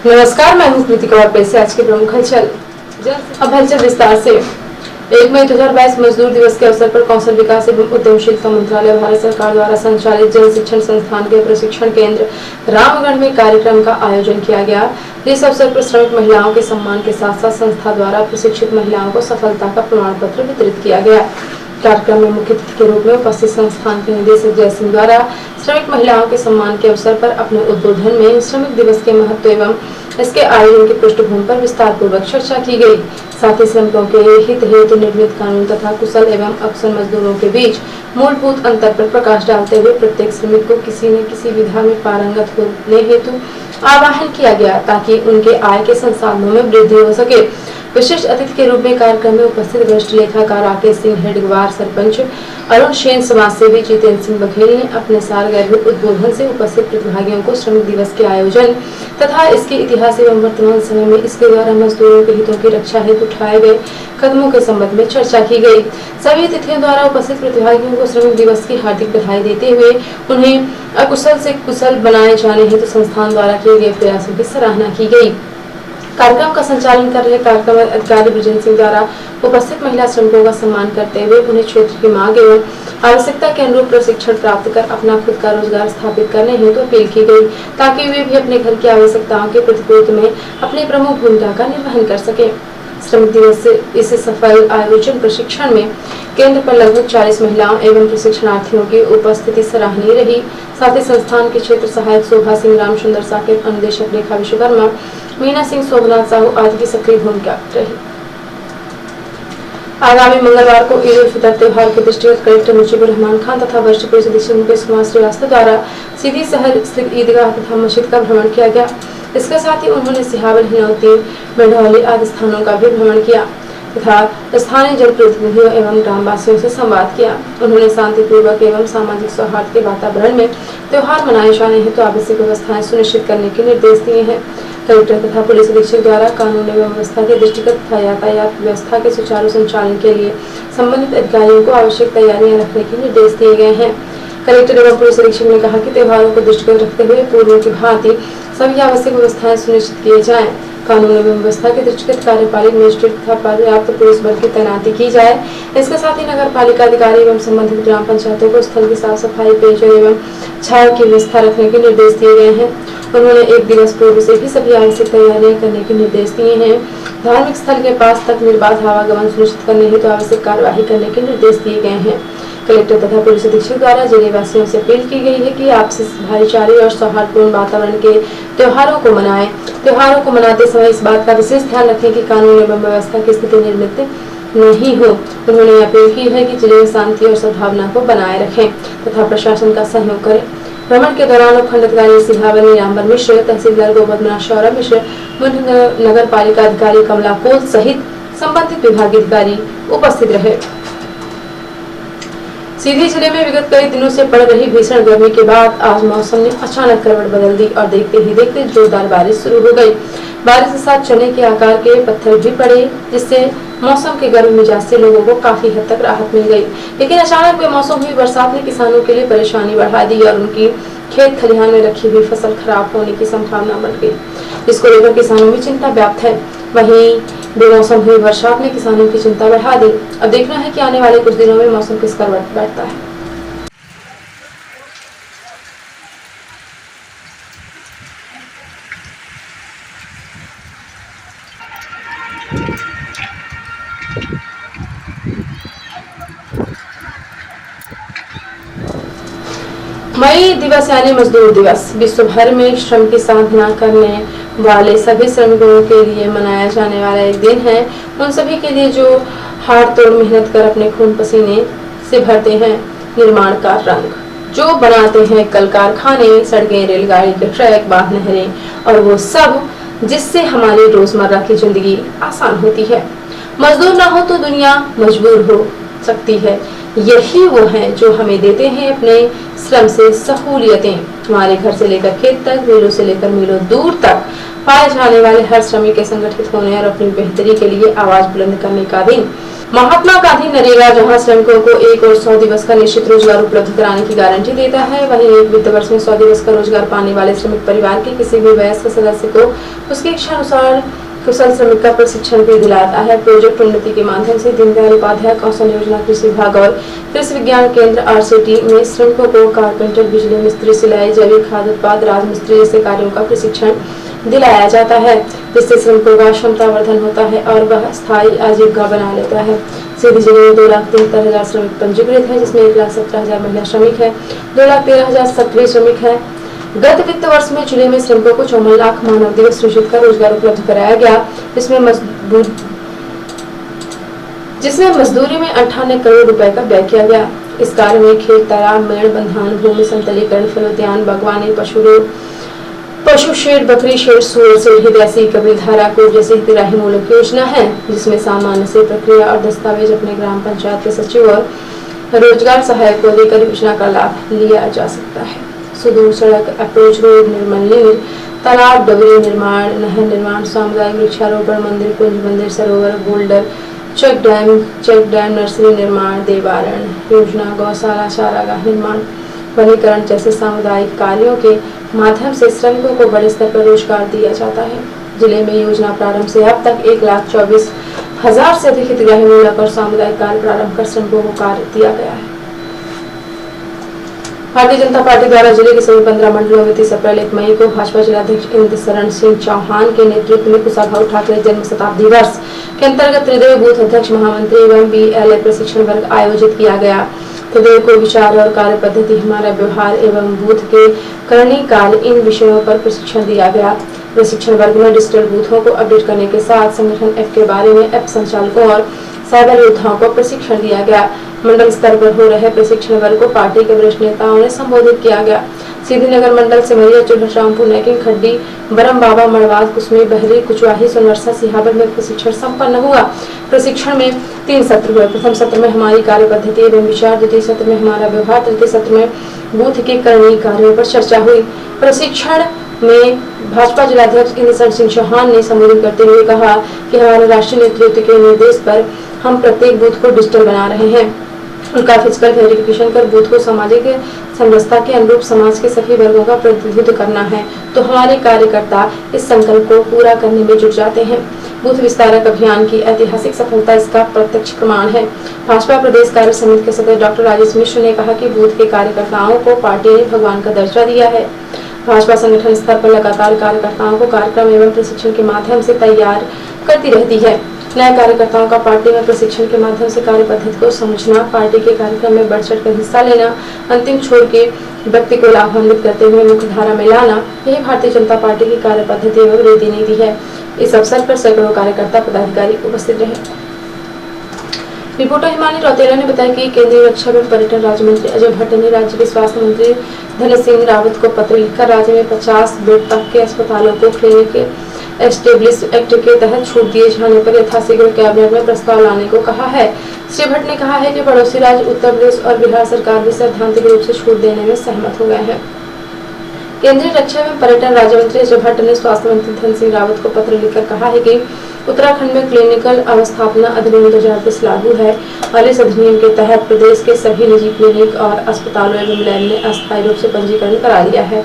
नमस्कार, मैं हूं कृतिका और पेश है आज के प्रमुख हलचल। अब हलचल विस्तार से। 1 मई 2022 मजदूर दिवस के अवसर पर कौशल विकास एवं उद्यमशीलता मंत्रालय भारत सरकार द्वारा संचालित जल शिक्षण संस्थान के प्रशिक्षण केंद्र रामगढ़ में कार्यक्रम का आयोजन किया गया। इस अवसर पर श्रमिक महिलाओं के सम्मान के साथ साथ संस्था द्वारा प्रशिक्षित महिलाओं को सफलता का प्रमाण पत्र वितरित किया गया। कार्यक्रम में मुख्य अतिथि के रूप में उपस्थित संस्थान के निदेशक जय सिंह द्वारा श्रमिक महिलाओं के सम्मान के अवसर पर अपने उद्बोधन में श्रमिक दिवस के महत्व एवं इसके आयोजन की पृष्ठभूमि पर विस्तार पूर्वक चर्चा की गई। साथ ही श्रमिकों के हित हेतु निर्मित कानून तथा कुशल एवं अकुशल मजदूरों के बीच मूलभूत अंतर पर प्रकाश डालते हुए प्रत्येक श्रमिक को किसी न किसी विधा में पारंगत होने हेतु आह्वान किया गया ताकि उनके आय के संसाधनों में वृद्धि हो सके। विशिष्ट अतिथि के रूप में कार्यक्रम में उपस्थित वरिष्ठ लेखाकार राकेश सिंह, हेडगवार सरपंच अरुण सेन, समाजसेवी जितेंद्र सिंह बघेल ने अपने सारगर्भित उद्बोधन से उपस्थित प्रतिभागियों को श्रमिक दिवस के आयोजन तथा इसके इतिहास एवं वर्तमान समय में इसके द्वारा मजदूरों के हितों की रक्षा हेतु उठाए गए कदमों के संबंध में चर्चा की गई। सभी अतिथियों द्वारा उपस्थित प्रतिभागियों को श्रमिक दिवस की हार्दिक बधाई देते हुए उन्हें अकुशल से कुशल बनाए जाने हेतु संस्थान द्वारा किए गए प्रयासों की सराहना की गई। कार्यक्रम का संचालन कर रहे कार्यक्रम अधिकारी ब्रिजेंद्र सिंह द्वारा उपस्थित महिला श्रमिकों का सम्मान करते हुए उन्हें क्षेत्र की मांग एवं आवश्यकता के अनुरूप प्रशिक्षण प्राप्त कर अपना खुद का रोजगार स्थापित करने हेतु अपील की गई ताकि वे भी अपने घर की आवश्यकताओं के प्रतिपूर्ति में अपनी प्रमुख भूमिका का निर्वहन कर सके। श्रमिक दिवस से इस सफल आयोजन प्रशिक्षण में केंद्र पर लगभग 40 महिलाओं एवं प्रशिक्षणार्थियों की उपस्थिति सराहनीय रही। साथ ही संस्थान के क्षेत्र सहायक शोभा सिंह, रामचंद्र साकेत, अनुदेशक रेखा विश्वकर्मा, मीना सिंह, शोभनाथ साहू आदि की सक्रिय भूमिका रही। आगामी मंगलवार को ईद उल फितर त्योहार के दृष्टिगत कलेक्टर मुजीबुर रहमान खान तथा वरिष्ठ पुलिस अधीक्षक मुकेश कुमार श्रीवास्तव द्वारा सीधी शहर स्थित ईदगाह तथा मस्जिद का भ्रमण किया गया। इसके साथ ही उन्होंने सिहावल, हिनौती, मेढौली आदि स्थानों का भी भ्रमण किया तथा स्थानीय जनप्रतिनिधियों एवं ग्रामवासियों से संवाद किया। उन्होंने शांतिपूर्वक एवं सामाजिक सौहार्द के वातावरण में त्योहार मनाए जाने हेतु आवश्यक व्यवस्थाएं सुनिश्चित करने के निर्देश दिए हैं। कलेक्टर तथा पुलिस अधीक्षक द्वारा कानून एवं व्यवस्था के दृष्टिगत तथा यातायात व्यवस्था के सुचारू संचालन के लिए संबंधित अधिकारियों को आवश्यक तैयारियां रखने के निर्देश दिए गए हैं। कलेक्टर एवं पुलिस अधीक्षक ने कहा कि त्योहारों को दृष्टिगत रखते हुए पूर्व की भांति सभी आवश्यक व्यवस्थाएं सुनिश्चित किए जाएं। कानून एवं व्यवस्था के दृष्टिगत कार्यपालिक मजिस्ट्रेट तथा पर्याप्त पुलिस बल की तैनाती की जाए। इसके साथ ही नगर पालिका अधिकारी एवं संबंधित ग्राम पंचायतों को स्थल की साफ सफाई, पेयजल एवं छाया की व्यवस्था रखने के निर्देश दिए गए हैं। उन्होंने 1 दिवस पूर्व से ही सभी आवश्यक तैयारियां करने के निर्देश दिए हैं। धार्मिक स्थल के पास तक निर्बाध आवागमन सुनिश्चित करने हेतु आवश्यक कार्यवाही करने के निर्देश दिए गए हैं। कलेक्टर तथा पुलिस अधीक्षक द्वारा जिले वासियों से अपील की गई है कि आपसी भाईचारे और सौहार्दपूर्ण वातावरण के त्योहारों को मनाएं। त्योहारों को मनाते समय इस बात का विशेष ध्यान रखें कि कानून एवं व्यवस्था की स्थिति निर्मित नहीं हो। उन्होंने अपील की है कि जिले में शांति और सद्भावना को बनाए रखें तथा प्रशासन का सहयोग करें। भ्रमण के दौरान उपखंड अधिकारी सिहावल नीलांबर मिश्र, तहसीलदार गोवर्धना शौर्य मिश्र, नगर पालिका अधिकारी कमला कोल सहित संबंधित विभागीय अधिकारी उपस्थित रहे। सीधी जिले में विगत कई दिनों से पड़ रही भीषण गर्मी के बाद आज मौसम ने अचानक करवट बदल दी और देखते ही देखते जोरदार बारिश शुरू हो गई। बारिश के साथ चने के आकार के पत्थर भी पड़े, जिससे मौसम के गर्म मिजाज से लोगों को काफी हद तक राहत मिल गई। लेकिन अचानक बेमौसम हुई बरसात ने किसानों के लिए परेशानी बढ़ा दी और उनकी खेत खलिहान में रखी हुई फसल खराब होने की संभावना बढ़ गई, जिसको लेकर किसानों में चिंता व्याप्त है। वहीं बेमौसम हुई बरसात ने किसानों की चिंता बढ़ा दी। अब देखना है कि आने वाले कुछ दिनों में मौसम किस करवट बैठता है। मई दिवस यानी मजदूर दिवस विश्व भर में श्रम की साधना करने वाले सभी श्रमिकों के लिए मनाया जाने वाला एक दिन है। उन सभी के लिए जो हाड़ तोड़ मेहनत कर अपने खून पसीने से भरते हैं निर्माण का रंग, जो बनाते हैं कल कारखाने, सड़कें, रेलगाड़ी के ट्रैक, बांध, नहरें और वो सब जिससे हमारी रोजमर्रा की जिंदगी आसान होती है। मजदूर ना हो तो दुनिया मजबूर हो सकती है। यही वो हैं जो हमें देते हैं अपने श्रम से सहूलियतें। हमारे घर से लेकर खेत तक, रेलों से लेकर मीलों दूर तक पाए जाने वाले हर श्रमिक के संगठित होने और अपनी बेहतरी के लिए आवाज बुलंद करने का दिन महात्मा गांधी नरेगा जहां श्रमिकों को 1 और 100 दिवस का निश्चित रोजगार उपलब्ध कराने की गारंटी देता है, वहीं एक वित्त वर्ष में 100 दिवस का रोजगार पाने वाले श्रमिक परिवार के किसी भी वयस्क सदस्य को उसकी इच्छा अनुसार कुशल श्रमिक का प्रशिक्षण भी दिलाता है। प्रोजेक्ट उन्नति के माध्यम से दीनदयाल उपाध्याय कौशल योजना कृषि विभाग और कृषि विज्ञान केंद्र RCT में श्रमिकों को कारपेंटर, बिजली मिस्त्री, सिलाई, जैविक खाद्य उत्पाद, राजमिस्त्री जैसे कार्यों का प्रशिक्षण दिलाया जाता है, जिससे श्रमिकों का क्षमतावर्धन होता है और वह स्थायी आजीविका बना लेता है। सीधी जिले में 2,73,000 श्रमिक पंजीकृत है, जिसमें 1,17,000 महिला श्रमिक है, 2,13,000 सक्रिय श्रमिक है। गत वित्त वर्ष में जिले में श्रमिकों को 54 लाख मानव दिवस सृजित कर रोजगार उपलब्ध कराया गया, जिसमें मजदूरी में 58 करोड़ रुपए का व्यय किया गया। इस कार्य में खेत, तालाब, मेड़ बंधान, भूमि संतलीकरण, फलोद्यान, बागवानी, पशु शेड, बकरी शेड, सूअर से देसी कबीरधारा को जैसी हितग्राही मूलक योजना है, जिसमें सामान्य से प्रक्रिया और दस्तावेज अपने ग्राम पंचायत के सचिव और रोजगार सहायक को देकर योजना का लाभ लिया जा सकता है। सुदूर सड़क, अप्रोच रोड, निर्मल, तालाब, डबरी निर्माण, नहर निर्माण, सामुदायिक वृक्षारोपण, मंदिर, कुंज मंदिर, सरोवर, बोल्डर, चेक डैम, नर्सरी निर्माण, देवारण योजना, गौशाला, चारागाह निर्माण, वनीकरण जैसे सामुदायिक कार्यों के माध्यम से श्रमिकों को बड़े स्तर पर रोजगार दिया जाता है। जिले में योजना प्रारंभ से अब तक 1,24,000 से अधिक हितग्राही मूलक और सामुदायिक कार्य प्रारंभ कर श्रमिकों को कार्य दिया गया है। भारतीय जनता पार्टी द्वारा जिले के सभी 15 मंडलों में 30 अप्रैल 1 मई को भाजपा जिलाध्यक्ष इंद्र शरण सिंह चौहान के नेतृत्व में कुशाभाऊ ठाकरे जन्म शताब्दी वर्ष के अंतर्गत त्रिदेव बूथ अध्यक्ष, महामंत्री एवं BLA प्रशिक्षण वर्ग आयोजित किया गया। त्रिदेव को विचार और कार्य पद्धति, हमारा व्यवहार एवं बूथ के करनी काल, इन विषयों पर प्रशिक्षण दिया गया। प्रशिक्षण वर्ग में डिजिटल बूथों को अपडेट करने के साथ संगठन ऐप के बारे में ऐप संचालकों और साइबर योद्धाओं को प्रशिक्षण दिया गया। मंडल स्तर पर हो रहे प्रशिक्षण वर्ग को पार्टी के वरिष्ठ नेताओं ने संबोधित किया गया। सिद्धिनगर मंडल सिमरिया, चुल्हरामपुर, नैकिंग, खड्डी, बरम बाबा, मड़वाद, कुसमी, बहरी, कुचवाही, सोनवर्षा, सिहावर में प्रशिक्षण संपन्न हुआ। प्रशिक्षण में 3 सत्र हुए। प्रथम सत्र में हमारी कार्य पद्धति एवं विचार, द्वितीय सत्र में हमारा व्यवहार, तृतीय सत्र में बूथ के करनी कार्यों पर चर्चा हुई। प्रशिक्षण में भाजपा जिलाध्यक्ष इंद्र शरण सिंह चौहान ने संबोधित करते हुए कहा कि हमारे राष्ट्रीय नेतृत्व के निर्देश पर हम प्रत्येक बूथ को डिजिटल बना रहे हैं। उनका फिजिकल वेरिफिकेशन कर बूथ को सामाजिक समरसता के अनुरूप समाज के सभी वर्गों का प्रतिनिधित्व करना है, तो हमारे कार्यकर्ता इस संकल्प को पूरा करने में जुट जाते हैं। बूथ विस्तारक अभियान की ऐतिहासिक सफलता इसका प्रत्यक्ष प्रमाण है। भाजपा प्रदेश कार्य समिति के सदस्य डॉक्टर राजेश मिश्र ने कहा कि बूथ के कार्यकर्ताओं को पार्टी ने भगवान का दर्जा दिया है। भाजपा संगठन स्तर पर लगातार कार्यकर्ताओं को कार्यक्रम एवं प्रशिक्षण के माध्यम से तैयार करती रहती है। नए कार्यकर्ताओं का पार्टी में प्रशिक्षण के माध्यम से कार्य पद्धति को समझना, पार्टी के कार्यक्रम में बढ़ चढ़ कर हिस्सा लेना, अंतिम छोर के व्यक्ति को लाभान्वित करते हुए मुख्य धारा में लाना, यही भारतीय जनता पार्टी की कार्य पद्धति एवं रीति नीति है। इस अवसर पर सैकड़ों कार्यकर्ता पदाधिकारी उपस्थित रहे। रिपोर्टर हिमानी रौतेला ने बताया कि केंद्रीय रक्षा एवं पर्यटन राज्य मंत्री अजय भट्ट ने राज्य के स्वास्थ्य मंत्री धनेश सिंह रावत को पत्र लिखकर राज्य में 50 बेड तक के अस्पतालों को क्लिनिक एस्टेब्लिश एक्ट के तहत छूट दिए जाने पर यथाशीघ्र कैबिनेट में प्रस्ताव लाने को कहा है। श्री भट्ट ने कहा है कि पड़ोसी राज्य उत्तर प्रदेश और बिहार सरकार भी सैद्धांतिक रूप से छूट देने में सहमत हो गए हैं। केंद्रीय रक्षा एवं पर्यटन राज्य मंत्री अजय भट्ट ने स्वास्थ्य मंत्री धनेश सिंह रावत को पत्र लिखकर कहा है कि उत्तराखंड में क्लिनिकल अवस्थापना अधिनियम 2020 लागू है और इस अधिनियम के तहत प्रदेश के सभी निजी क्लिनिक और अस्पतालों एवं लैब ने अस्थायी रूप से पंजीकरण करा लिया है।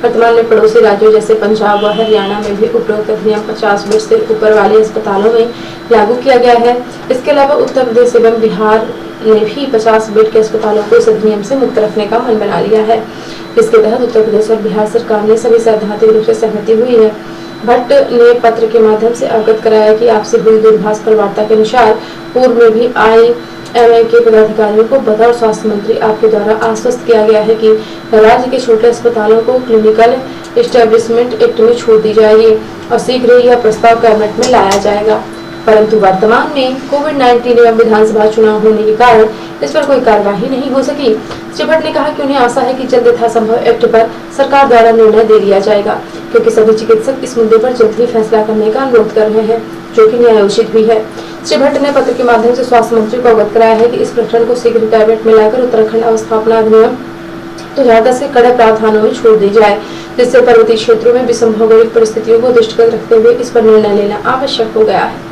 वर्तमान में पड़ोसी राज्यों जैसे पंजाब व हरियाणा में भी उपरोक्त अधिनियम 50 बेड से ऊपर वाले अस्पतालों में लागू किया गया है। इसके अलावा उत्तर प्रदेश एवं बिहार ने भी 50 बेड के अस्पतालों को इस अधिनियम से मुक्त रखने का मन बना लिया है। इसके तहत उत्तर प्रदेश और बिहार सरकार ने सभी सैद्धांतिक रूप से सहमति हुई है। भट्ट ने पत्र के माध्यम से अवगत कराया कि आपसे हुई दूरभाष पर वार्ता के अनुसार पूर्व में भी IMA के पदाधिकारियों को बतौर स्वास्थ्य मंत्री आपके द्वारा आश्वस्त किया गया है कि राज्य के छोटे अस्पतालों को क्लिनिकल एस्टेब्लिशमेंट एक्ट में छूट दी जाएगी और शीघ्र ही यह प्रस्ताव कैबिनेट में लाया जाएगा। परंतु वर्तमान में कोविड-19 एवं विधानसभा चुनाव होने के कारण इस पर कोई कार्यवाही नहीं हो सकी। श्री भट्ट ने कहा कि उन्हें आशा है कि जल्द यथासंभव एक्ट पर सरकार द्वारा निर्णय दे दिया जाएगा, क्योंकि सभी चिकित्सक इस मुद्दे पर जल्द ही फैसला करने का अनुरोध कर रहे हैं, जो कि न्यायोचित भी है। श्री भट्ट ने पत्र के माध्यम से स्वास्थ्य मंत्री को अवगत कराया है कि इस प्रकरण को शीघ्र कैबिनेट में लाकर उत्तराखंड अवस्थापना अधिनियम 2010 के कड़े प्रावधानों में छूट दी जाए, जिससे पर्वतीय क्षेत्रों में विषम भौगोलिक परिस्थितियों को दृष्टिगत रखते हुए इस पर निर्णय लेना आवश्यक हो गया है।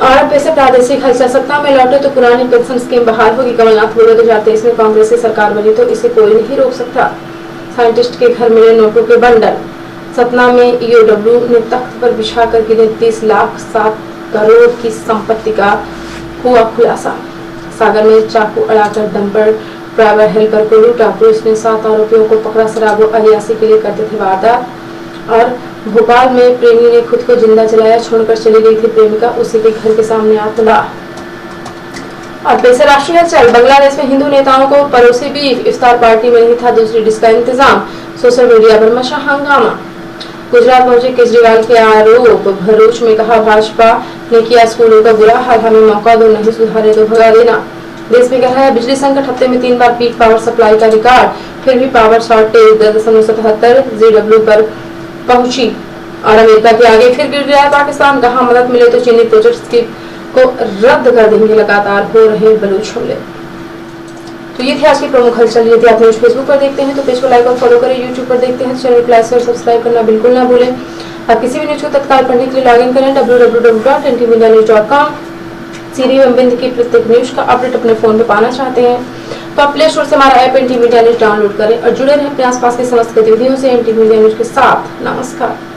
और पैसे प्रादेशिक हलचल, सत्ता में लौटे तो पुरानी पेंशन स्कीम बहाल होगी। कमलनाथ बोले 2023 में कांग्रेस की सरकार बनी तो इसे कोई नहीं रोक सकता। साइंटिस्ट के घर मिले नोटों के बंडल। सतना में ईओडब्ल्यू ने तख्त पर बिछा कर गिने 30 लाख 7 करोड़ की संपत्ति का हुआ खुलासा। सागर में चाकू अड़ाकर डंपर ड्राइवर हेल्पर को लूटा। पुलिस ने 7 आरोपियों को पकड़ा। शराबो अयासी के लिए करते थे वारदात। और भोपाल में प्रेमी ने खुद को जिंदा जलाया, छोड़कर चली गई थी प्रेमिका, उसी के घर के सामने आत्मदाह। और पैसे राष्ट्रीय हलचल, बांग्लादेश में हिंदू नेताओं को परोसी बीफ, इफ्तार पार्टी में नहीं था दूसरी डिश का इंतजाम, सोशल मीडिया पर मचा हंगामा। गुजरात पहुंचे केजरीवाल के आरोप, भरूच में कहा भाजपा ने किया स्कूलों का बुरा हाल, हमें मौका दो, नहीं सुधारे तो भगा देना। देश में गहरा है बिजली संकट, हफ्ते में 3 बार पीक पावर सप्लाई का रिकॉर्ड, फिर भी पावर शॉर्टेज 10.77 GW पर पहुंची। और अमेरिका के आगे फिर गिर गया पाकिस्तान, कहा मदद मिले तो चीनी प्रोजेक्ट्स को रद्द कर देंगे, लगातार हो रहे बलूच हमले। तो ये थे आज की प्रमुख हलचल। यदि आप न्यूज फेसबुक पर देखते हैं तो पेज को लाइक और फॉलो करें, यूट्यूब पर देखते हैं चैनल को लाइक और सब्सक्राइब करना बिल्कुल ना भूलें। आप किसी भी न्यूज को तत्काल पढ़ने के लिए लॉगिन करें www.ntvnews.com। सीरी एवं बिंद की प्रत्येक न्यूज का अपडेट अपने फोन पे पाना चाहते हैं तो आप प्ले स्टोर से हमारा app NTV media news download करें और जुड़े रहें अपने आसपास के समस्त गतिविधियों से एनटीवी मीडिया न्यूज के साथ। नमस्कार।